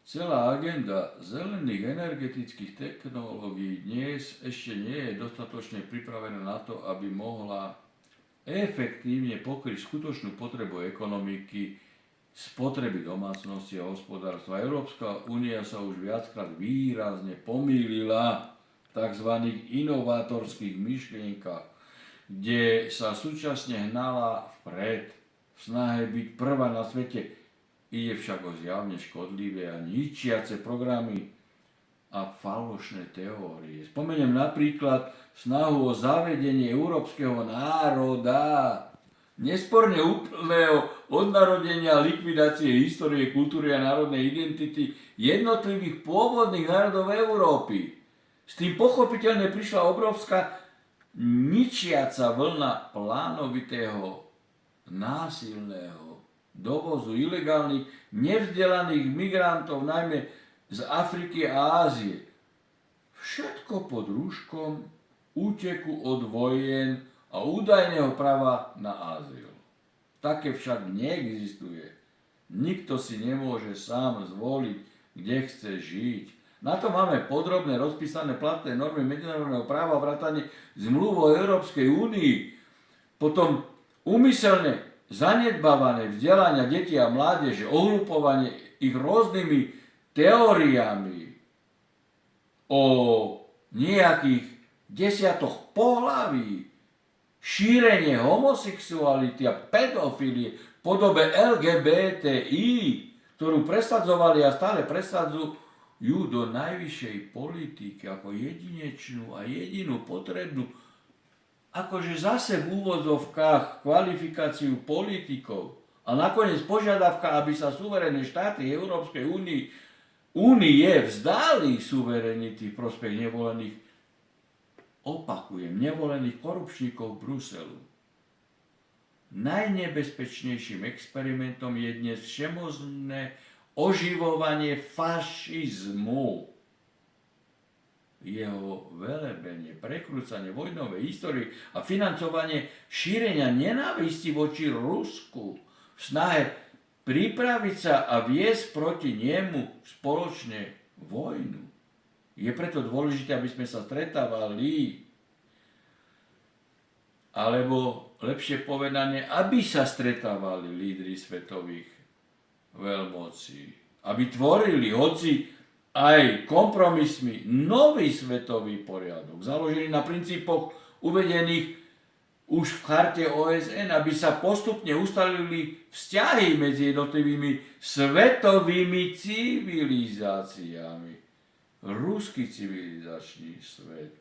Celá agenda zelených energetických technológií dnes ešte nie je dostatočne pripravená na to, aby mohla efektívne pokryť skutočnú potrebu ekonomiky, spotreby domácnosti a hospodárstva. Európska únia sa už viackrát výrazne pomýlila v tzv. Inovátorských myšlienkach, kde sa súčasne hnala vpred v snahe byť prvá na svete. Ide však o zjavne škodlivé a ničiace programy a falošné teórie. Spomeniem napríklad snahu o zavedenie európskeho národa, nesporne úplného odnarodenia a likvidácie histórie, kultúry a národnej identity jednotlivých pôvodných národov Európy. S tým pochopiteľne prišla obrovská ničiaca vlna plánovitého, násilného dovozu ilegálnych, nevzdelaných migrantov, najmä z Afriky a Ázie. Všetko pod rúškom úteku od vojen a údajného práva na azyl. Také však neexistuje. Nikto si nemôže sám zvoliť, kde chce žiť. Na to máme podrobne rozpísané platné normy medzinárodného práva, vrátane zmluv o Európskej únii. Potom úmyselne zanedbávané vzdelania detí a mládeže, ohlupovanie ich rôznymi teóriami o nejakých desiatoch pohlaví, šírenie homosexuality a pedofilie v podobe LGBTI, ktorú presadzovali a stále presadzujú do najvyššej politiky ako jedinečnú a jedinú potrebnú, akože zase v úvodzovkách kvalifikáciu politikov a nakoniec požiadavka, aby sa suverénne štáty Európskej únie vzdali suverenity v prospech nevolených, opakujem, nevolených korupčníkov Bruselu. Najnebezpečnejším experimentom je dnes všemožné oživovanie fašizmu. Jeho velebenie, prekrúcanie vojnovej histórie a financovanie šírenia nenávisti voči Rusku v snahe pripraviť sa a viesť proti nemu spoločne vojnu. Je preto dôležité, aby sme sa stretávali, alebo lepšie povedané, aby sa stretávali lídri svetových veľmocí, aby tvorili, hoci aj kompromismi, nový svetový poriadok, založený na princípoch uvedených už v charte OSN, aby sa postupne ustalili vzťahy medzi jednotlivými svetovými civilizáciami. Ruský civilizačný svet,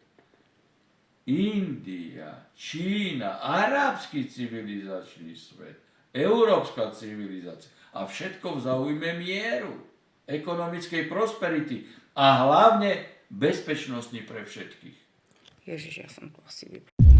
India, Čína, arabský civilizačný svet, európska civilizácia a všetko v záujme mieru, ekonomickej prosperity a hlavne bezpečnosti pre všetkých. Ježiš, ja som to asi vypla.